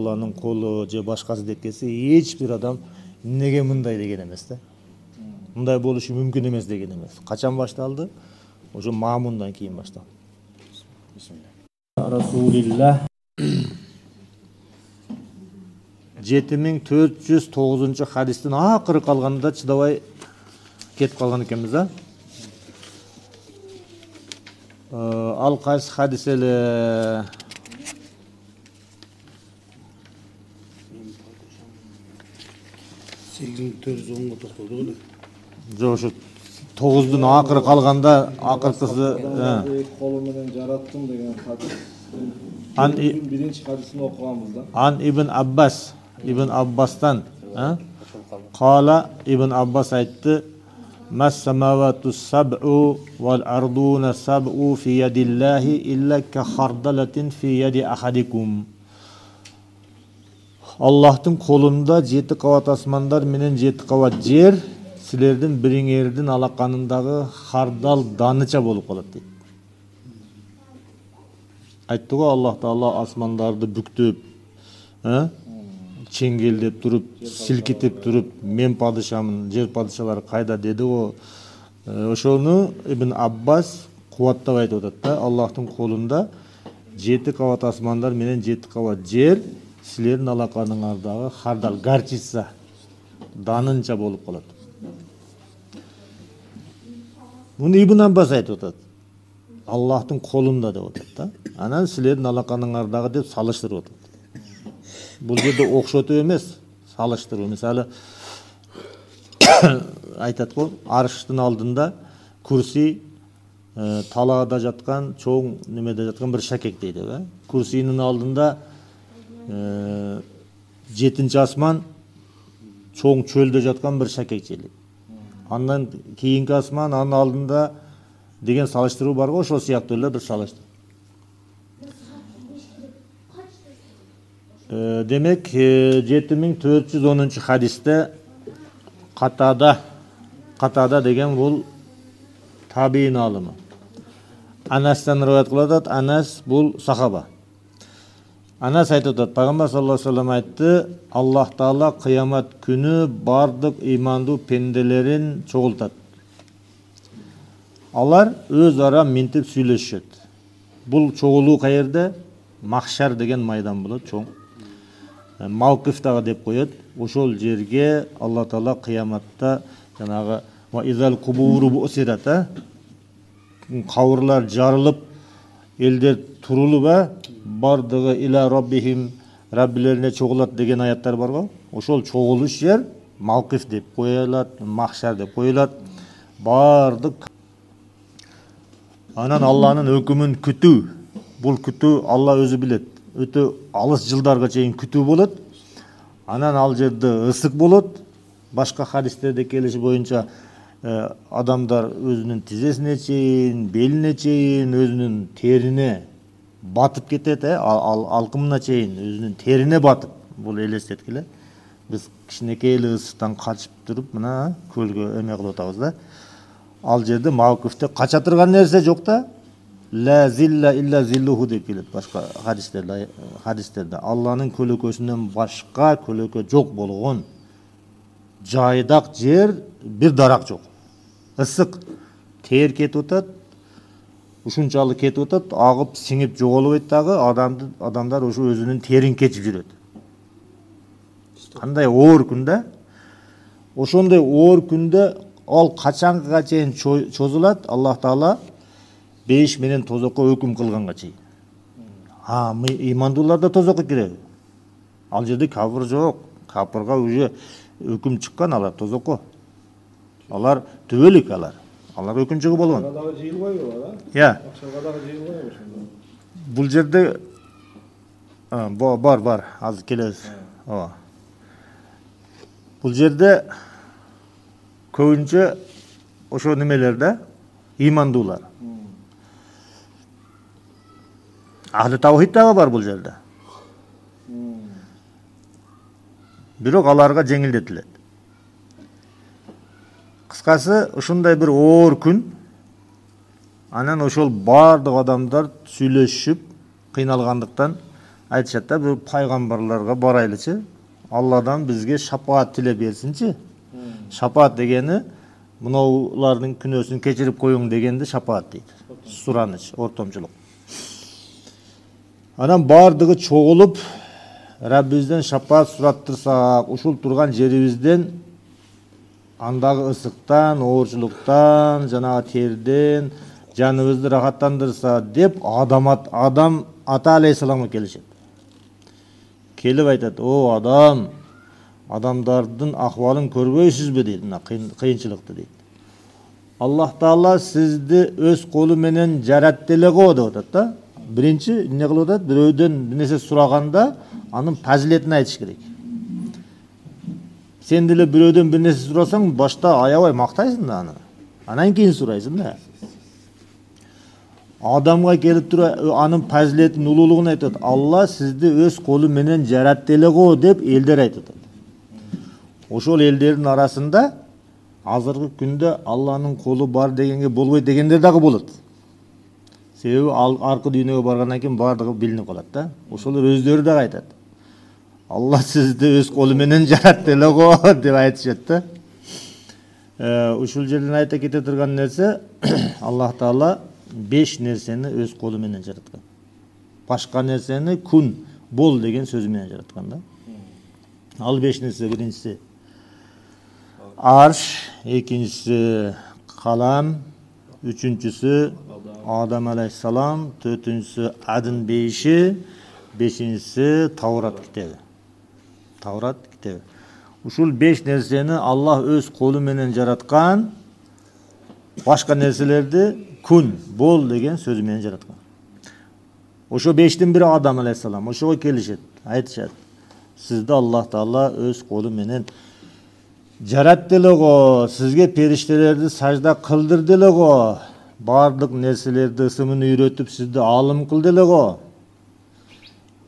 Алланын колу же башкасы деп келсе, эч бир адам эмнеге мындай деген эмес да. Мындай болушу мүмкүн эмес деген эмес. Качан башталды? Ошо Маамундан кийин башталды. Расулилlah 7409 хадистин акыры калганда чыдабай кетип калган экенбиз да. Ал кайсы хадис эле? Жок, ошо 9дун акыры калганда акыркысы колу менен жараттым деген хадис. Биринчи хадисин окуганбыз да. Ан Ибн Аббастан, Кала Ибн Аббас айтты: "Мас самавату саб'у вал ардуна саб'у фи ядиллахи илля ка хардалатин фи яди ахадикум." Аллахтын колунда 7 кабат асмандар менен 7 кабат жер силердин бириңердин алаканындагы хардал даныча болуп калат дейт. Айтты го Аллах Таала асмандарды бүктөп, чеңгелдеп туруп, силкитип туруп, мен падышамын, жер падышалары кайда деди го. Ошону Ибн Аббас кубаттап айтып атат да, Аллахтын колунда 7 кабат асмандар менен 7 кабат жер силердин алаканыңардагы хардал гарчица данынча болуп калат. Муну Ибн Аббас айтып атат. Аллахтын колунда деп атат да. Анан силердин алаканыңардагы деп салыштырып атат. Бул жерде окшотуу эмес, салыштыруу. Мисалы айтат го, арштын алдында курси талаада жаткан, чоң немеде жаткан бир шакек дейди, Курсинин алдында 7-нчи асман чоң чөлдө жаткан бир шакек желек. Андан кийинки асман, анын алдында деген салыштыруу бар го, ошол сыяктуу эле бир салыштыруу. Демек 7410 хадисте Катада деген бул табиин алымы. Анастан риваят кылат, Анас бул сахаба. Анас айтып атат, Пайгамбар саллаллаху алейхи ва саллям айтты: Аллах Таала кыямат күнү бардык ыймандуу пенделерин чогултат. Алар өз ара минтип сүйлөшөт. Бул чогулуу каерде? Махшар деген майдан болот, чоң. Мавкиф дагы деп коет. Ошол жерге Алла Таала кыяматта жанагы ва изал кубуру бусирата, кабырлар жарылып, элдер турулуп, бардыгы иля раббихим, Раббилерине чогулат деген аяттар бар го. Ошол чогулуш жер Мавкиф деп коюлат, Махшар деп коюлат. Бардык анан Алланын өкүмүн күтүү. Бул күтүү Алла өзү билет. Өтө алыс жылдарга чейин күтүү болот. Анан ал жерде ысык болот. Башка хадистерде келиши боюнча адамдар өзүнүн тизесине чейин, белине чейин, өзүнүн терине батып кетет, алкымына чейин өзүнүн терине батып. Бул элестеткиле. Биз кичинекей эле ысыктан качып туруп, мына көлгө эме кылып атабыз да. Ал жерде Мавкифте кача турган нерсе жок да. Ла зилла илля зиллуху деп келет башка хадистерде. Алланын көлөкөсүнөн башка көлөкө жок болгон жайдак жер, бир дарак жок. Ысык тер кетип атат, ушунчалык кетип атат, агып сиңип жоголбойт дагы, адамдар ушу өзүнүн терин кечип жүрөт. Кандай оор күн да? Ошондой оор күндө ал качанга чейин чозулат? Аллах Таала 5 менен тозокко өкүм кылганга чейин. Ыймандуулар да тозокко кирет. Ал жерде кабыр жок. Капырга уже өкүм чыккан, алар тозокко. Алар төбөлүк алар. Алар өкүнчүгү болгон. Дагы жыйылбайбы алар? Акчага дагы жыйылбайбы ошондо? Бул жерде бар, азыр келебиз. Бул жерде көбүнчө ошо немелерде ыймандуулар. Ахли таухид дагы бар бул жерде. Бирок аларга жеңилдетилет. Кыскасы, ушундай бир оор күн. Анан ошол бардык адамдар сүйлөшүп, кыйналгандыктан айтышат да, бул пайгамбарларга барайлычы, Алладан бизге шапаат тилеп берсинчи. Шапаат дегени мынаулардын күнөөсүн кечирип коюң дегенди шапаат дейт. Сураныч, ортомчулук. Анан бардыгы чогулуп Раббибизден шапаат сураттырсак, ушул турган жерибизден андагы ысыктан, оорчулуктан, жанагы терден жаныбызды рахаттандырса деп Адам ата алейхисаламга келишет. Келип айтат: "О Адам, адамдардын акыбалын көрбөйсүзбү?" дейт. Мына кыйынчылыкты дейт. Аллах Таала сизди өз колу менен жаратты эле го деп атат да. Биринчи эмне кылып атат? Бирөөдөн бир нерсе сураганда анын фазилетин айтыш керек. Сен деле бирөөдөн бир нерсе сурасаң, башта аябай мактайсың да аны. Анан кийин сурайсың да. Адамга келип туруп анын фазилетин, улуулугун айтат. Алла сизди өз колу менен жаратты эле го деп элдер айтат. Ошол элдердин арасында азыркы күндө Алланын колу бар дегенге болбойт дегендер дагы болот. Себеби аркы дүйнөгө баргандан кийин бардыгы билинип калат да. Ошолор өздөрү дагы айтат: Алла сизди өз колу менен жаратты эле го деп айтышат да. Ушул жерден айта кете турган нерсе, Аллах Таала 5 нерсени өз колу менен жараткан. Башка нерсени күн, бол деген сөзү менен жараткан да. Ал 5 нерсе: биринчиси арш, экинчиси калам, үчүнчүсү Адам алейхиссалам, төртүнчүсү Адын бейиши, бешинчиси Таурат китеби. Таурат китеби. Ушул 5 нерсени Аллах өз колу менен жараткан. Башка нерселерди күн, бол деген сөзү менен жараткан. Ошо 5тин бири Адам алейхиссалам. Ошого келишет, айтышат: сизди Аллах Таала өз колу менен жаратты эле го, сизге периштелерди сажда кылдырды эле го, бардык нерселерди ысымын үйрөтүп сизди алым кылды эле го.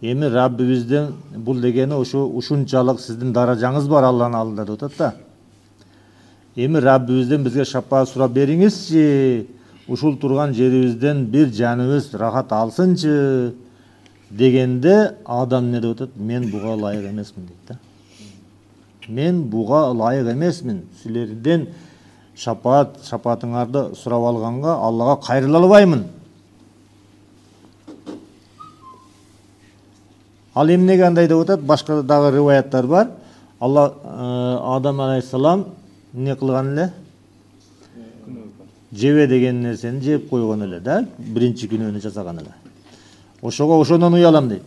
Эми Раббибизден бул дегени ушунчалык сиздин даражаңыз бар Алланын алдында деп атат да. Эми Раббибизден бизге шапаат сурап бериңизчи, ушул турган жерибизден бир жаныбыз рахат алсынчы дегенде Адам эмне деп атат? Мен буга ылайык эмесмин дейт да. Мен буга ылайык эмесмин. Силерден шапаатыңарды сурап алганга Аллага кайрыла албаймын. Ал эмнеге андай деп атат? Башка дагы риваяттар бар. Алла Адам алейхиссалам эмне кылган эле? Жебе деген нерсени жеп койгон эле да. Биринчи күнөөнү жасаган эле. Ошондон уялам дейт.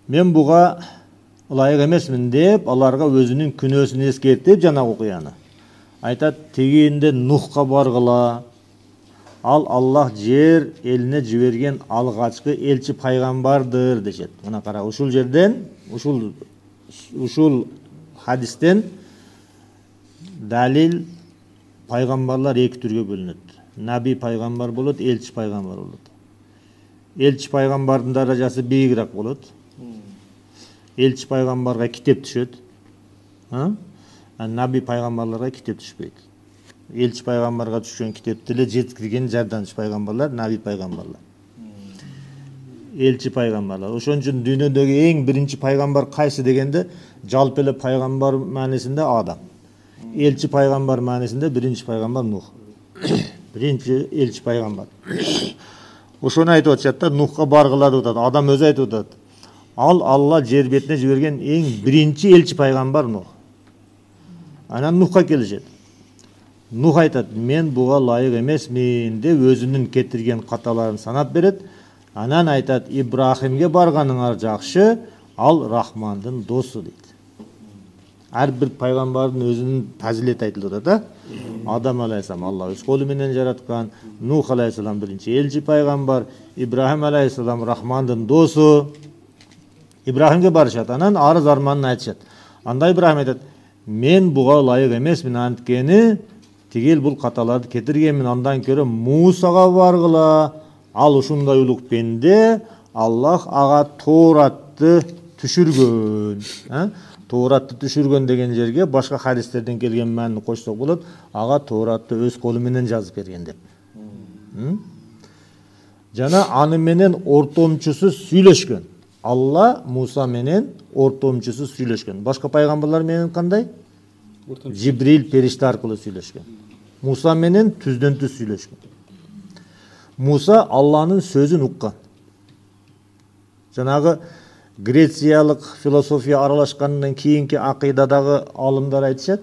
Мен буга ылайык эмесмин деп аларга өзүнүн күнөөсүн эскертип жанагы окуяны айтат: тегиинде Нухка баргыла. Ал Аллах жер элине жиберген алгачкы элчи пайгамбардыр дешет. Мына кара, ушул жерден, ушул хадистен далил пайгамбарлар эки түргө бөлүнөт. Наби пайгамбар болот, элчи пайгамбар болот. Элчи пайгамбардын даражасы бийигирээк болот. Элчи пайгамбарга китеп түшөт. Наби пайгамбарларга китеп түшпөйт. Элчи пайгамбарга түшкөн китепти эле жеткирген жардамчы пайгамбарлар, наби пайгамбарлар. Элчи пайгамбарлар. Ошон үчүн дүйнөдөгү эң биринчи пайгамбар кайсы дегенде, жалпы эле пайгамбар маанисинде Адам. Элчи пайгамбар маанисинде биринчи пайгамбар Нух. Биринчи элчи пайгамбар. Ошону айтып атышат да, Нухка баргыла деп атат. Адам өзү айтып атат: ал Алла жер бетине жиберген эң биринчи элчи пайгамбар Нух. Анан Нухка келишет. Нух айтат: мен буга ылайык эмесмин деп өзүнүн кетирген каталарын санап берет. Анан айтат: Ибрахимге барганыңар жакшы, ал Рахмандын досу дейт. Ар бир пайгамбардын өзүнүн фазилети айтылып атат да. Адам алейхиссалам Алла өз колу менен жараткан, Нух алейхиссалам биринчи элчи пайгамбар, Ибрахим алейхиссалам Рахмандын досу. Ибрахимге барышат, анан арыз арманын айтышат. Анда Ибрахим айтат: мен буга ылайык эмесмин, анткени тигил бул каталарды кетиргенмин, андан көрө Мусага баргыла. Ал ушундай улук пенде, Аллах ага Тооратты түшүргөн. Тооратты түшүргөн деген жерге башка хадистерден келген маанини кошсок болот. Ага Тооратты өз колу менен жазып берген деп. жана аны менен ортомчусу сүйлөшкөн. Алла Муса менен ортомчусу сүйлөшкөн. Башка пайгамбарлар менен кандай? Жибрил периште аркылуу сүйлөшкөн. Муса менен түздөн түз сүйлөшкөн. Муса Алланын сөзүн уккан. Жанагы Грециялык философия аралашкандан кийинки акыйдадагы алымдар айтышат,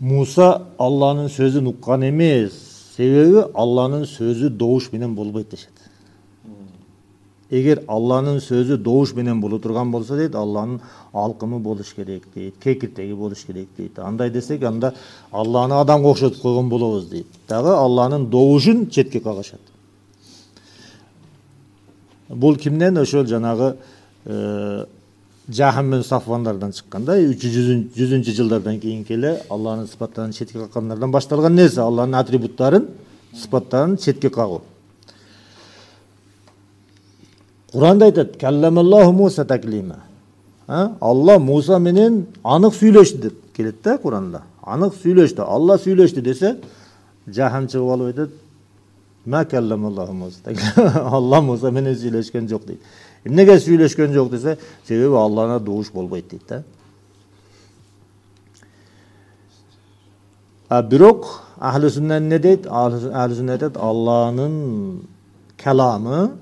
Муса Алланын сөзүн уккан эмес, себеби Алланын сөзү добуш менен болбойт дешет. Эгер Алланын сөзү добуш менен боло турган болсо дейт, Алланын алкымы болуш керек дейт, кекиртеги болуш керек дейт. Андай десек, анда Алланы адамга окшотуп койгон болобуз дейт. Дагы Алланын добушун четке кагышат. Бул кимден? Ошол жанагы Жахм мен Сафвандардан чыкканда 300-жүзүнчү жылдардан кийин келе Алланын сыпаттарын четке каккандардан башталган нерсе, Алланын атрибуттарын, сыпаттарын четке кагуу. Куранда айтат: "Калламаллаху Муса таклима". Алла Муса менен анык сүйлөштү деп келет да Куранда. Анык сүйлөштү, Алла сүйлөштү десе, Жахм чыгып алып айтат: "Ма калламаллаху Муса таклима". Алла Муса менен сүйлөшкөн жок дейт. Эмнеге сүйлөшкөн жок десе, себеби Аллана добуш болбойт дейт да. Бирок Ахли Сүннат эмне дейт? Ахли Сүннат айтат: Алланын каламы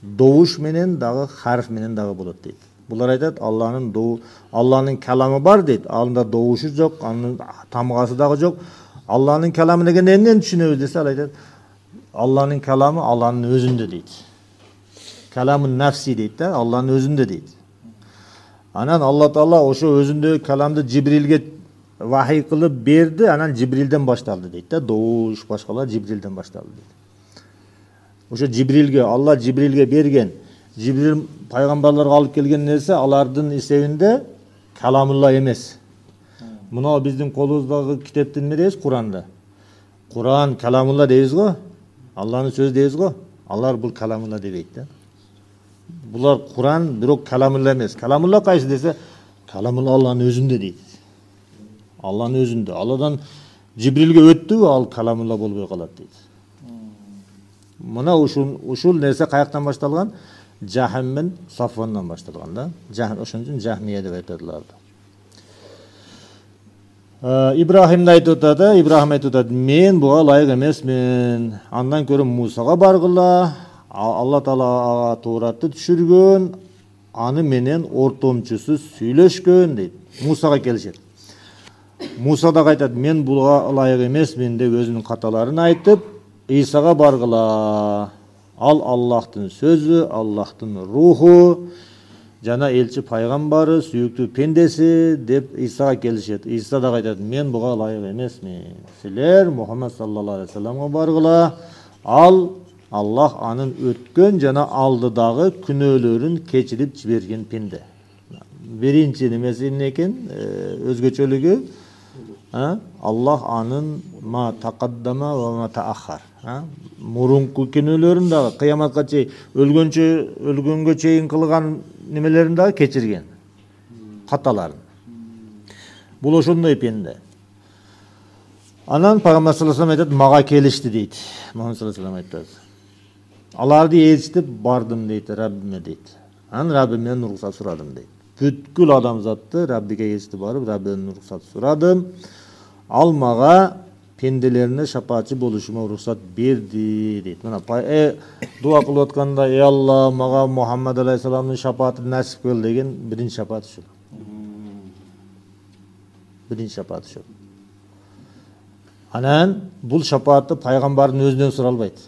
добуш менен дагы харф менен дагы болот дейт. Булар айтат: Алланын каламы бар дейт, анда добушу жок, анын тамгасы дагы жок. Алланын каламы деген эмнени түшүнөбүз десе, ал айтат: Алланын каламы Алланын өзүндө дейт. Каламын нафси дейт да, Алланын өзүндө дейт. Анан Алла Таала ошо өзүндө каламды Жибрилге вахий кылып берди, анан Жибрилден башталды дейт да. Добуш башкалар Жибрилден башталды дейт. Ошо Жибрилге, Алла Жибрилге берген, Жибрил пайгамбарларга алып келген нерсе алардын эсебинде каламулла эмес. Мына биздин колубуздагы китептин эмне дейбиз? Куранда. Куран каламулла дейбиз го, Алланын сөзү дейбиз го. Алар бул каламулла дебейт да. Булар Куран бирок каламулла эмес. Каламулла кайсы десе, каламулла Алланын өзүндө дейт. Алланын өзүндө. Алладан Жибрилге өттүбү, ал каламулла болбой калат дейт. Мына ушул нерсе каяктан башталган? Жахм мен Сафвандан башталган да. Ошон үчүн Жахмия деп айтадылар. Ибрахимди айтып атат, Ибрахим айтып атат: "Мен буга ылайык эмесмин. Андан көрө Мусага баргыла. Алла Таала Тууратты түшүргөн, аны менен ортомчусу сүйлөшкөн" дейт. Мусага келишет. Муса да айтат: "Мен буга ылайык эмесмин" деп өзүнүн каталарын айтып, Исага баргыла. Ал Аллахтын сөзү, Аллахтын руху, жана элчи пайгамбары, сүйүктүү пендеси деп Исага келишет. Иса да айтат: "Мен буга ылайык эмесмин. Силер Мухаммад саллаллаху алейхи вассаламга баргыла. Ал Аллах анын өткөн жана алдыдагы күнөөлөрүн кечирип жиберген пенде." Биринчи немеси эмне экен? Өзгөчөлүгү Аллах анын ма тақаддама ва ма таахар. Мурунку күнөөлөрүн дагы кыяматка чейин өлгөнгө чейин кылган немелерин дагы кечирген. Каталарын. Бул ошондой пенде. Анан Пайгамбар саллаллаху алейхи ва саллям айтат: "Мага келишти" дейт. Мухаммад саллаллаху алейхи ва саллям айтат: "Аларды ээрчитип бардым" дейт Раббиме дейт. Анан Раббимден уруксат сурадым дейт. Бүткүл адамзатты Раббиге ээрчитип барып, Раббиден уруксат сурадым. Ал мага пенделерине шапаатчы болушума уруксат берди дейт. Мына дуа кылып атканда: "Ey Алла, мага Мухаммад алейхиссаламдын шапаатын насип кыл" деген биринчи шапаат ушул. Биринчи шапаат ушул. Анан бул шапаатты пайгамбардын өзүнөн суралбайт.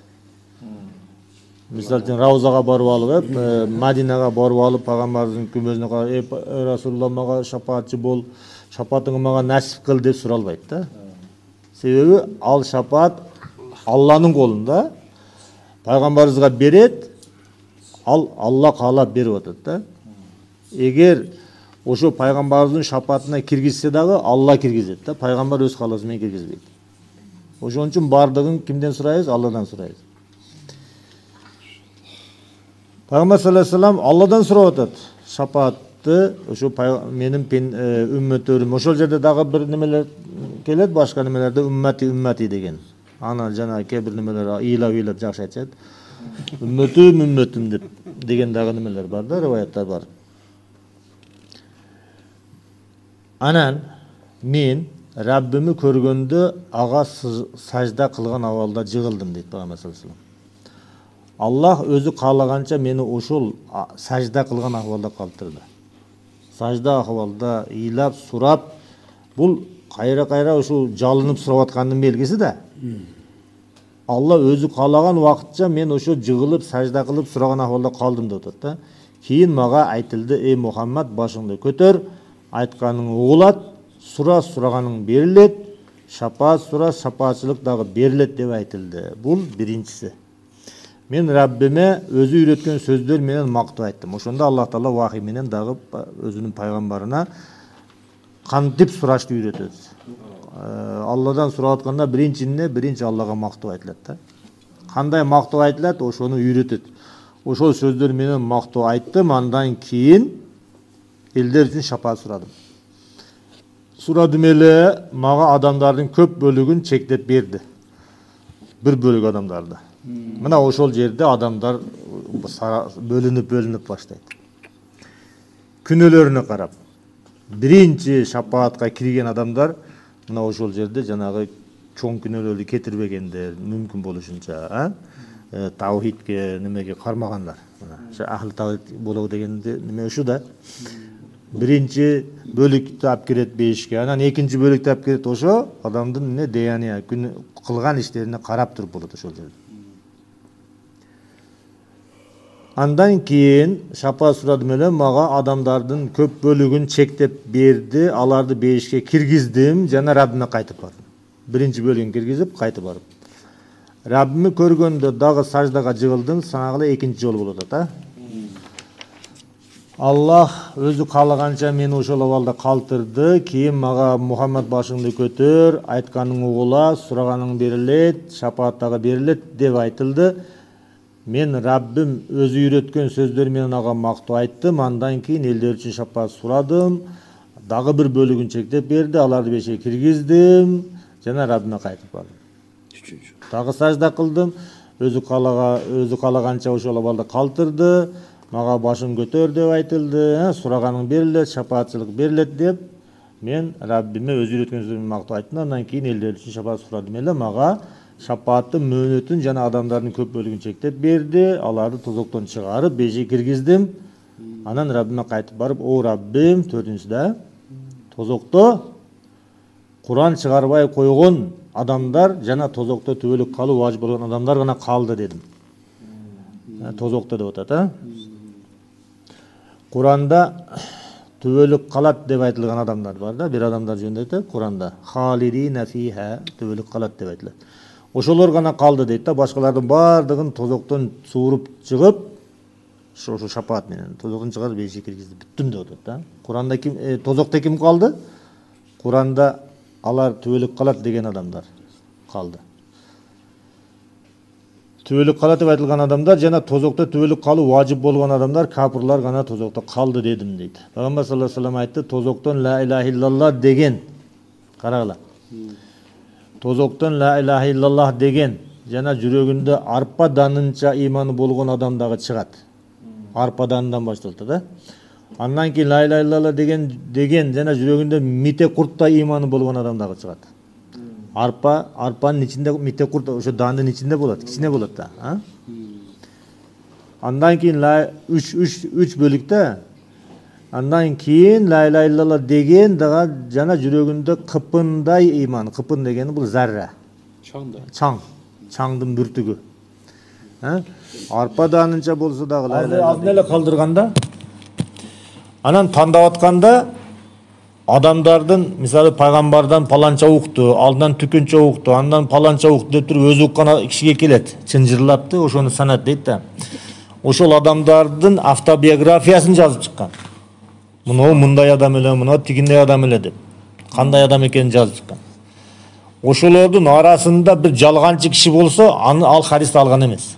Мисалы үчүн Раузага барып алып, Мадинага барып алып, пайгамбардын күмбөзүнө карап: "Ey Расулулла, мага шапаатчы бол, шапаатыңы мага насип кыл" деп суралбайт да. Себеби ал шапаат Алланын колунда. Пайгамбарыбызга берет, ал Алла каалап берип атат да. Эгер ошо пайгамбарыбыздын шапаатына киргизсе дагы Алла киргизет да. Пайгамбар өз кааласы менен киргизбейт. Ошон үчүн бардыгын кимден сурайбыз? Алладан сурайбыз. Пайгамбар саллаллаху алейхи ва саллям Алладан сурап атат шапаатты, ошо менин үммөттөрүм. Ошол жерде дагы бир немелер келет, башка немелерде уммати деген. Аны жана кээ бир немелер ыйлап жакшы айтышат. Ümmetim деп деген дагы немелер бар да, риваяттар бар. Анан мен Rabbimi көргөндө ага сажда кылган абалда жыгылдым дейт Пайгамбар саллаллаху алейхи вассалам. Аллах өзү каалаганча мени ошол сажда кылган акыбалда калтырды. Сажда акыбалда ыйлап сурап, бул кайра ушул жалынып сурап аткандын белгиси да. Алла өзү каалаган убакытча мен ошо жыгылып сажда кылып сураган акыбалда калдым деп атат да. Кийин мага айтылды: "Эй Мухаммад, башыңды көтөр, айтканың угулат, сураганың берилет, шапаат сура, шапаатчылык дагы берилет" деп айтылды. Бул биринчиси. Мен Раббиме өзү үйрөткөн сөздөр менен мактап айттым. Ошондо Аллах Таала вахий менен дагы өзүнүн пайгамбарына кантип сурашты үйрөтөт. Алладан сурап атканда биринчи Аллага мактап айтылат да. Кандай мактап айтылат, ошону үйрөтөт. Ошол сөздөр менен мактап айттым, андан кийин элдер үчүн шапаат сурадым. Сурадым эле, мага адамдардын көп бөлүгүн чектеп берди. Бир бөлүк адамдарды. Мына ошол жерде адамдар бөлүнүп баштайт. Күнөөлөрүнө карап, биринчи шапаатка кирген адамдар мына ошол жерде жанагы чоң күнөөлөрдү кетирбегендер, мүмкүн болушунча, таухидке немеге кармагандар. Ахли таухид болуу дегенде неме ушу да. Биринчи бөлүктү алып кирет бешке, анан экинчи бөлүктү алып кирет. Ошо адамдын эмне деяния, кылган иштерине карап туруп болот ошол жерде. Андан кийин шапаат сурадым эле, мага адамдардын көп бөлүгүн чектеп берди, аларды бешке киргиздим, жана Раббиме кайтып бардым. Биринчи бөлүгүн киргизип, кайтып барып. Раббими көргөндө дагы саждага жыгылдым, санагыла экинчи жолу болот ата. Аллах өзү каалаганча мени ошол абалда калтырды. Кийин мага: "Мухаммад, башыңды көтөр, айтканың угула, сураганың берилет, шапаат дагы берилет" деп айтылды. Мен Раббим өзү үйрөткөн сөздөр менен ага мактап айттым. Андан кийин элдер үчүн шапаат сурадым. Дагы бир бөлүгүн чектеп берди, аларды бешке киргиздим, жана Раббиме кайтып бардым. Дагы сажда кылдым. Өзү каалаганча ошол абалда калтырды. Мага башын көтөр деп айтылды, сураганың берилет, шапаатчылык берилет деп мен Раббиме өзү үйрөткөн сөздөр менен мактап айттым. Андан кийин элдер үчүн шапаат сурадым эле, мага шапааттын мөөнөтүн жана адамдардын көп бөлүгүн чектеп берди, аларды тозоктон чыгарып бешке киргиздим. Анан Раббиме кайтып барып: "О Раббим, төртүнчүдө тозокто Куран чыгарбай койгон адамдар жана тозокто түбөлүк калуу важып болгон адамдар гана калды" дедим. Тозокто деп атат, Куранда түбөлүк калат деп айтылган адамдар бар да, бир адамдар жөнүндө айтат Куранда. Халидина фиха, түбөлүк калат деп айтылат. Ошолор гана калды дейт да, башкалардын бардыгын тозоктон сууруп чыгып, ошо шапаат менен тозоктон чыгарып бешке киргизди, бүттүм деп атат да. Куранда тозокто ким калды? Куранда алар түбөлүк калат деген адамдар калды. Түбөлүк калат деп айтылган адамдар жана тозокто түбөлүк калуу важып болгон адамдар, капырлар гана тозокто калды дедим дейт. Пайгамбар саллаллаху алейхи вассалам айтты: "Тозоктон ла илаха иллаллах деген", карагыла. Тозоктон ла илаха иллаллах деген жана жүрөгүндө арпа данынча иманы болгон адам дагы чыгат. Арпа данынан башталат да. Андан кийин ла илаха иллаллах деген жана жүрөгүндө мите курттай иманы болгон адам дагы чыгат. Арпанын ичинде мите курт ошо дандын ичинде болот, кичине болот да. Андан кийин үч бөлүктө. Андан кийин ла илаха иллаллах деген дагы жана жүрөгүндө кыпындай иман. Кыпын дегени бул зарра. Чаңдын бүртүгү. Арпа данынча болсо дагы азын эле калдырганда, анан тандап атканда адамдардын, мисалы пайгамбардан паланча укту, алдан түкүнчө укту, андан паланча укту деп туруп өзү уккан кишиге келет, чынжырлапты, ошону санат дейт да. Ошол адамдардын автобиографиясын жазып чыккан. Мынау мындай адам эле, мынау тигиндей адам эле деп. Кандай адам экенин жазып чыккан. Ошолордун арасында бир жалганчы киши болсо, ал хадисти алган эмес.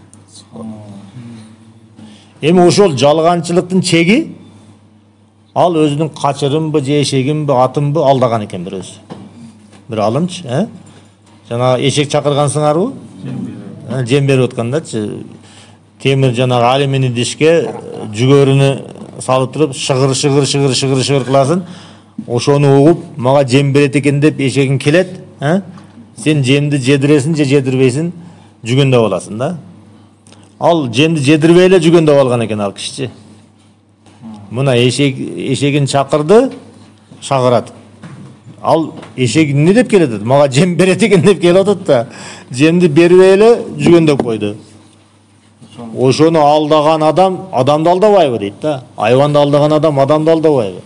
Эми ошол жалганчылыктын чеги ал өзүнүн качырымбы, же эшегимби, атымбы алдаган экен бир өзү. Бир алымчы, Жана эшек чакыргансыңарбы? Жем берип аткандачы. темир жанагы алюминий дишке жүгөрүнү салып туруп шыгыр кыласың. Ошону угуп, мага жем берет экен деп эшегиң келет, сен жемди жедиресиң же жедирбейсиң, жүгөндөп аласың да. Ал жемди жедирбей эле жүгөндөп алган экен ал кишичи. Мына эшегин чакырды, шагырат. Ал эшек эмне деп келет? Мага жем берет экен деп келип атат да. Жемди бербей эле жүгөндөп койду. Ошону алдаган адам адамды алдабайбы дейт да. Айванды алдаган адам адамды алдабайбы?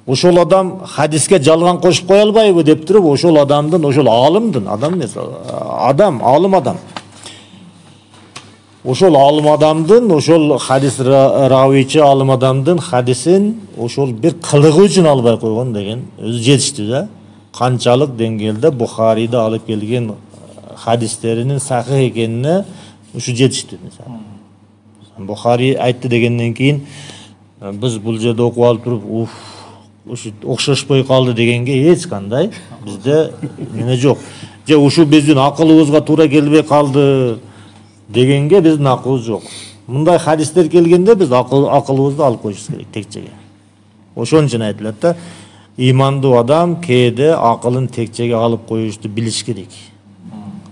Ошол адам хадиске жалган кошуп кое албайбы деп туруп, ошол адамдын, ошол алымдын, адам эмес, алым адам. Ошол алым адамдын, ошол хадис равичи алым адамдын хадисин ошол бир кылыгы үчүн албай койгон деген өзү жетиштүү да. Канчалык деңгээлде Бухарийде алып келген хадистеринин сахih экенине ушу жетиштүү. Бухарий айтты дегенден кийин биз бул жерде окуп алып туруп, ушу окшошпой калды дегенге эч кандай бизде неме жок. Же ушу биздин акылыбызга туура келбей калды дегенге биздин акылыбыз жок. Мындай хадистер келгенде биз акылыбызды алып коюшубуз керек текчеге. Ошон үчүн айтылат да, имандуу адам кээде акылын текчеге алып коюшту билиш керек.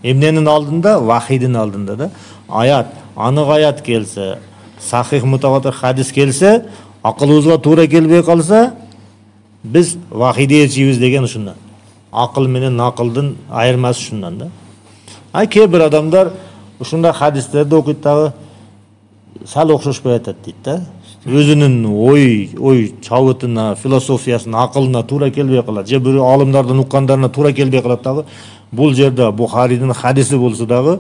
Эмненин алдында? Вахидин алдында да. Аят, анык аят келсе, сахих мутаватир хадис келсе, акылыбызга туура келбей калса, биз вахиди ээрчийбиз деген ушундан. Акыл менен акылдын айырмасы ушундан да. Кээ бир адамдар ушундай хадистерди окуйт дагы сал окшошпой атат дейт да. Өзүнүн ой чабытына, философиясына, акылына туура келбей калат. Же бир алымдардын уккандарына туура келбей калат дагы. Бул жерде Бухарийдин хадиси болсо дагы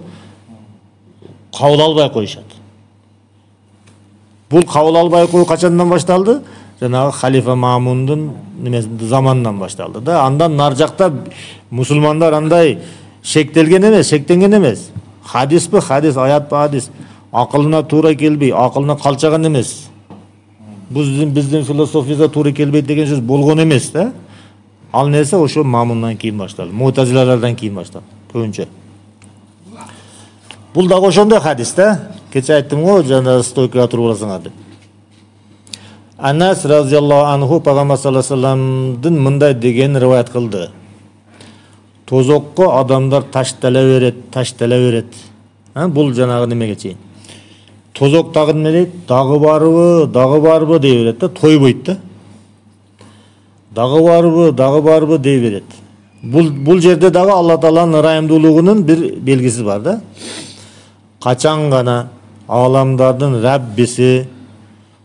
кабыл албай коюшат. Бул кабыл албай коюу качандан башталды? Жанагы халифа Маамундун заманынан башталды да. Андан нар жакта мусулмандар андай шектенген эмес. Хадиспи хадис, аятпы хадис, акылына туура келбей, акылына калчаган эмес. Биздин философияга туура келбейт деген сөз болгон эмес да. Ал нерсе ошо Маамундан кийин башталды. Мутазилалардан кийин башталды. Көбүнчө. Бул дагы ошондой хадис да. Кече айттым го, жана стойкага туруп аласыңар деп. Анас разияллаху анху Пайгамбар саллаллаху алейхи вассаламдын мындай деген риваят кылды. Тозокко адамдар таштала берет. Бул жанагы немеге чейин. Тозок дагы неме дейт? Дагы барбы дей берет да, тойбойт да. Дагы барбы дей берет. Бул жерде дагы Алла Тааланын ырайымдуулугунун бир белгиси бар да. Качан гана аламдардын Раббиси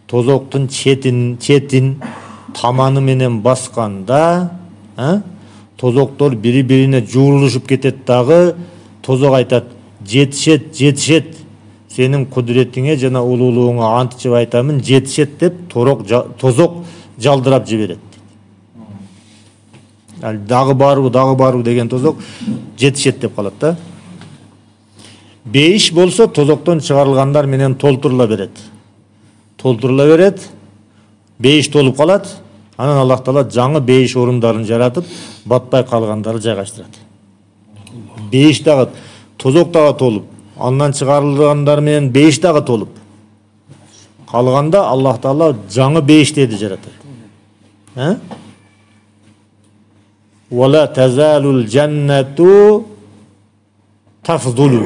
тозоктун четин таманы менен басканда, тозоктор бири-бирине жуурулушуп кетет дагы, тозок айтат: жетишет, сенин кудуретиңе жана улуулугуңа ант ичип айтамын, жетишет деп тозок жалдырап жиберет. Дагы барбы деген тозок жетишет деп калат да. Бейиш болсо тозоктон чыгарылгандар менен толтурула берет. Бейиш толуп калат. Анан Аллах Таала жаңы бейиш орундарын жаратып, батпай калгандарды жайгаштырат. Бейиш дагы, тозок дагы толуп, андан чыгарылгандар менен бейиш дагы толуп калганда Аллах Таала жаңы бейиштерди жаратат. Вала тазалул джаннату тафдулу,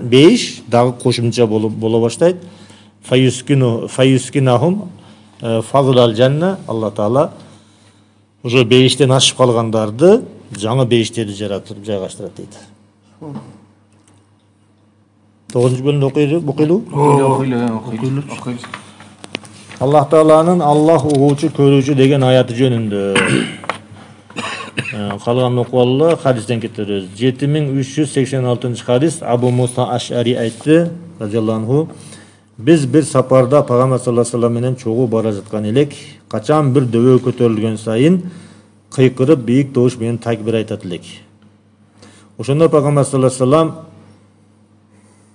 бейиш дагы кошумча боло баштайт. Фаюскинахум фазлал жанна, Алла Таала ошо бейиштен ашып калгандарды жаңы бейиштерди жаратып жайгаштырат дейт. 9-бөлүмдү окуйлу. Аллах Тааланын Аллах угуучу, көрүүчү деген аяты жөнүндө. Калган окуалла хадистен кетебиз. 7386 хадис. Абу Муса Аш'ари айтты, разияллаху анху: Биз бир сапарда Пайгамбар саллаллаху алейхи вассалам менен чогуу бара жаткан элек. Качан бир дөбө көтөрүлгөн сайын кыйкырып бийик добуш менен такбир айтат элек. Ошондо Пайгамбар саллаллаху алейхи вассалам: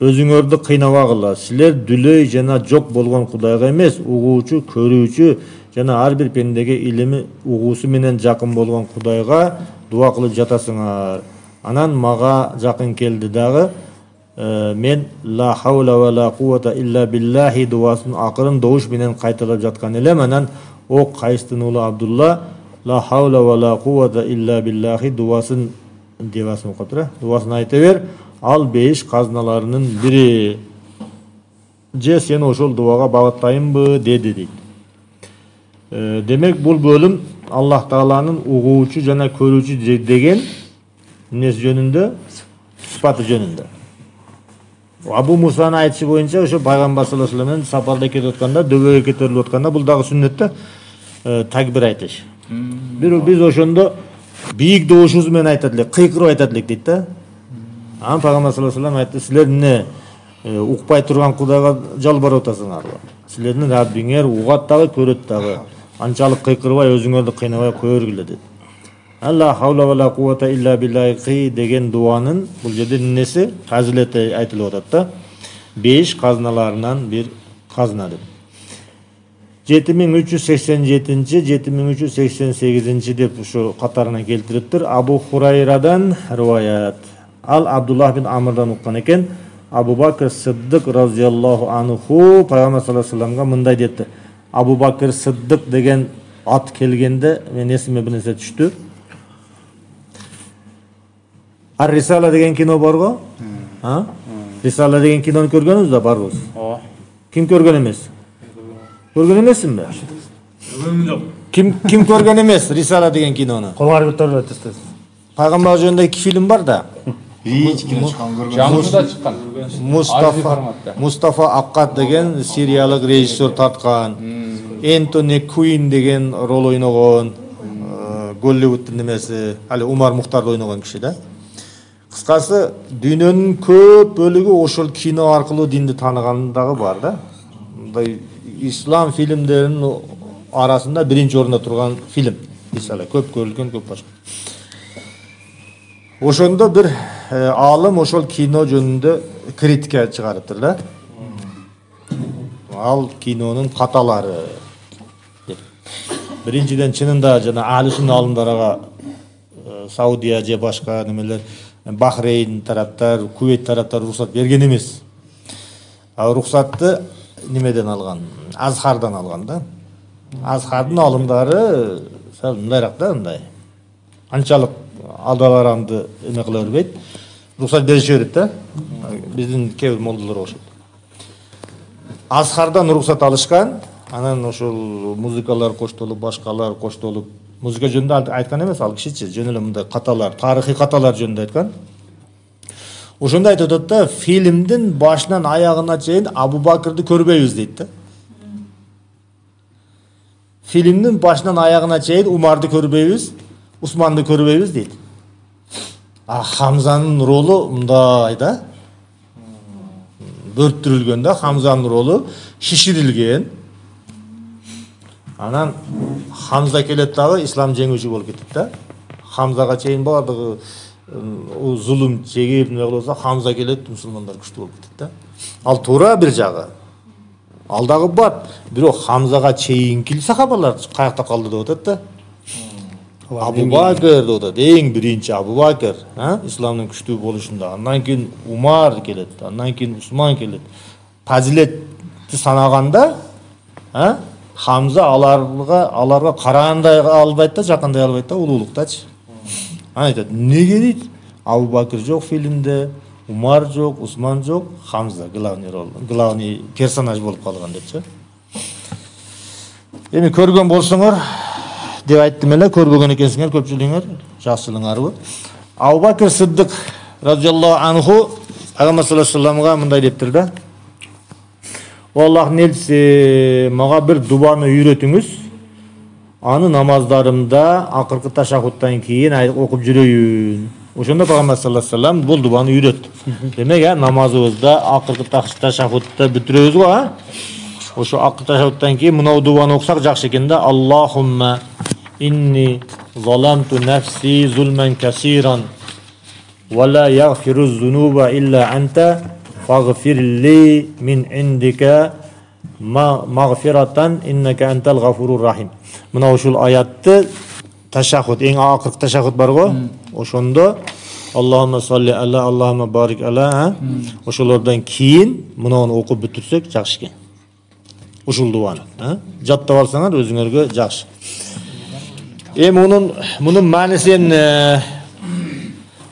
Өзүңөрдү кыйнабагыла, силер дүлөй жана жок болгон Кудайга эмес, угуучу, көрүүчү жана ар бир пендеге илими угуусу менен жакын болгон Кудайга дуа кылып жатасыңар. Анан мага жакын келди дагы мен ла хаула ва ла куввата илля биллахи дуасын акырын добуш менен кайталап жаткан элем. Анан о Кайыстын уулу Абдулла ла хаула ва ла куввата илля биллахи дуасын девасын окуп тура. Дуасын айта бер. Ал 5 казналарынын бири. Же сен ошол дуага багыттайынбы деди дейт. Демек бул бөлүм Аллах Тааланын угуучу жана көрүүчү деген нес жөнүндө, сыпаты жөнүндө. Абу Мусанын айтышы боюнча ошо пайгамбар саллаллаху алейхи ва саллем сапарда кетип атканда, дөбөгө көтөрүлүп атканда бул дагы сүннөттө такбир айтыш. Биз ошондо бийик добушубуз менен айтат элек, кыйкырып айтат элек дейт да. Анан пайгамбар саллаллаху алейхи ва саллем айтты: "Силер эмне укпай турган Кудайга жалбарып атасыңарбы? Силердин Раббиңер угат дагы, көрөт дагы. Анчалык кыйкырбай, өзүңөрдү кыйнабай кое бергиле" деди. Алла хаула ва ла куввата илля биллахи деген дуанын бул жерде несі фазилети айтылып атат да. 5 казналарынан бир казна деп. 7387, 7388 деп ушу катарына келтириптир. Абу Хурайрадан риваят. Ал Абдуллах бин Амрдан уккан экен. Абу Бакр Сиддик разияллаху анху пайгамбар саллаллаху алейхи ва салламга мындай депти. Абу Бакр Сиддик деген ат келгенде мен эсиме бир нерсе түштү. Ар-Рисала деген кино барго? Рисала деген кинону көргөнүз да барбыз? Ким көргөн эмес? Көргөн эмессиңби? Көргөнүм жок. Ким көргөн эмес Рисала деген кинону? Колуңарды көтөрүп өтөсүз. Пайгамбар жөнүндө 2 фильм бар да. Биринчи кино чыккан көргөн. Жаңырда чыккан. Мустафа Аккат деген сириялык режиссер тарткан. Энтони Куин деген рол ойногон. Голливудтун немеси, али Умар Мухтарды ойногон киши да. Кыскасы, дүйнөнүн көп бөлүгү ошол кино аркылуу динди тааныган дагы бар да. Мындай ислам фильмдеринин арасында биринчи орунда турган фильм. Мисалы, көп көрүлгөн, көп башка. Ошондо бир алым ошол кино жөнүндө критика чыгарыптыр да. Ал кинонун каталары. Биринчиден чынында жана Ахли-сунна алымдарга Саудия же башка немелер, Бахрейн тараптар, Кувейт тараптар уруксат берген эмес. Уруксатты немеден алган? Азхардан алган да. Азхардын алымдары сал мындайраак да, мындай. Анчалык алдаларамды эме кыла бербейт. Уруксат бериши берет да. Биздин кээ бир молдолор окшойт. Азхардан уруксат алышкан, анан ошол музыкалар коштолуп, башкалар коштолуп, музыка жөнүндө айткан эмес, ал кишичи жөн эле мындай каталар, тарыхый каталар жөнүндө айткан. Ошондо айтып атат да, фильмдин башынан аягына чейин Абу Бакырды көрбөйбүз дейт да. Фильмдин башынан аягына чейин Умарды көрбөйбүз, Усманды көрбөйбүз дейт. Хамзанын ролу мындай да. Бөрттүрүлгөн да, Хамзанын ролу шиширилген. Анан Хамза келет дагы ислам жеңүүчү болуп кетет да. Хамзага чейин бардыгы зулум чегип эмне болсо, Хамза келет, мусулмандар күчтүү болуп кетет да. Ал туура бир жагы. Ал дагы бар. Бирок Хамзага чейинки сахабалар каякта калды деп атат да. Абу Бакр деп атат. Эң биринчи Абу Бакр, исламдын күчтүү болушунда. Андан кийин Умар келет, андан кийин Усман келет. Фазилетти санаганда, Хамза аларга карагандай албайт да, жакындай албайт да, улуулуктачы. Айтат, эмнеге дейт? Абу Бакр жок фильмде, Умар жок, Усман жок, Хамза главный персонаж болуп калган депчи. Эми көргөн болсоңор деп айттым эле, көрбөгөн экенсиңер көпчүлүгүңөр, жакшылыгыңарбы? Абу Бакр Сиддик разияллаху анху Пайгамбар саллаллаху алейхи ва салламга мындай дептир да. Аллахтын элчиси, мага бир дубаны үйрөтүңүз. Аны намаздарымда акыркы ташаххуттан кийин окуп жүрөйүн. Ошондо Пайгамбар саллаллаху алейхи ва саллям бул дубаны үйрөттү. Демек, намазыбызда акыркы ташаххутта бүтүрөбүз го, ошо акыркы ташаххуттан кийин мына дубаны окусак жакшы экен да. Аллахумма инни заламту нафси зулман касиран ва ла ягфиру зунуба илля анта фагфирли мин индика магфиратан иннака антал гафурур рахим. Мына ушул аятты ташаххут, эң акыркы ташаххут бар го, ошондо Allahümme salli ala, Allahümme barik ala. Oşolordan keyin mınavını okup bitirsek жақсы eкен. Ушул дуаны. Жаттап алсаңар өзүңөргө жакшы. Мунун маанисин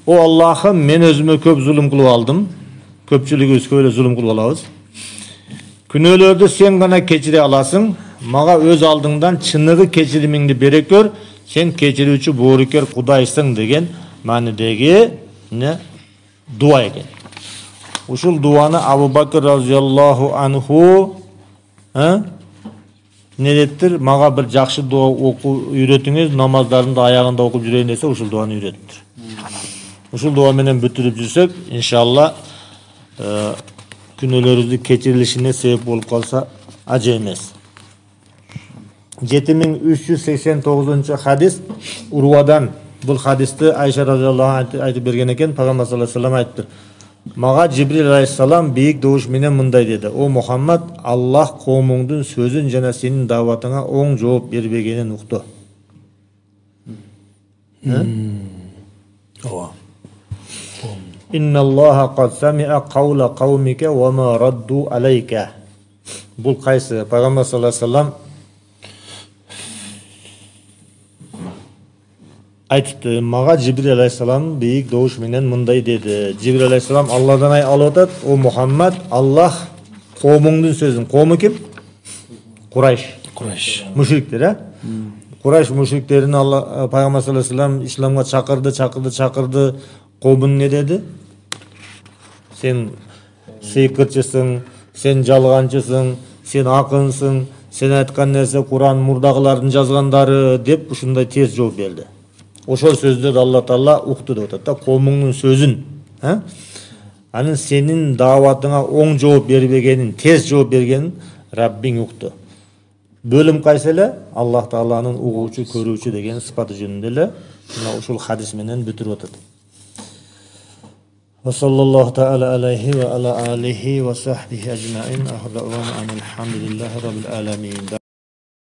о Аллахым, мен өзүмө көп зулум кылып алдым. Көпчүлүгүбүз көп эле зулум кылып алабыз. Күнөөлөрдү сен гана кечире аласың. Мага өз алдыңдан чыныгы кечиримиңди бере көр. Сен кечирүүчү боорукер Кудайсың деген маанидеги дуа экен. Ушул дуаны Абу Бакр разияллаху анху не дептир? Мага бир жакшы дуа окуп үйрөтүңүз, намаздарымды аягында окуп жүрөйүн десе, ушул дуаны үйрөтүптүр. Ушул дуа менен бүтүрүп жүрсөк, иншалла күнөөлөрүбүздүн кечирилишине себеп болуп калса ажы эмес. 7389 хадис Урвадан. Бул хадисти Айша разияллаху анха айтып берген экен. Пайгамбар саллаллаху алейхи ва саллям айтты. Мага Жибрил алейхиссалам бийик добуш менен мындай деди: "О Мухаммад, Аллах коомуңдун сөзүн жана сенин дааватыңа оң жооп бербегенин укту." Инналлаха кад самиа каула каумика ва ма радду алейка. Бул кайсы? Пайгамбар саллаллаху алейхи ва саллям айтыпты, мага Жибрил алейхиссалам бийик добуш менен мындай деди. Жибрил алейхиссалам Алладан алып атат: "О Мухаммад, Аллах коомуңдун сөзүн." Коому ким? Курайш. Мушриктер, Курайш мушриктерин Алла Пайгамбар саллаллаху алейхи ва саллям исламга чакырды. Коомун не деди? Сен сыйкырчысың, сен жалганчысың, сен акынсың, сен айткан нерсе Куран мурдагылардын жазгандары деп ушундай терс жооп берди. Ошол сөздөрдү Алла Таала укту деп атат да, коомуңдун сөзүн. Анын сенин дааватыңа оң жооп бербегенин, терс жооп бергенин Раббиң укту. Бөлүм кайсы эле? Аллах Тааланын угуучу, көрүүчү деген сыпаты жөнүндө эле ушул хадис менен бүтүрүп атат. وصلى الله تعالى عليه وعلى آله وصحبه أجمعين. أهدأ وأنا الحمد لله رب العالمين.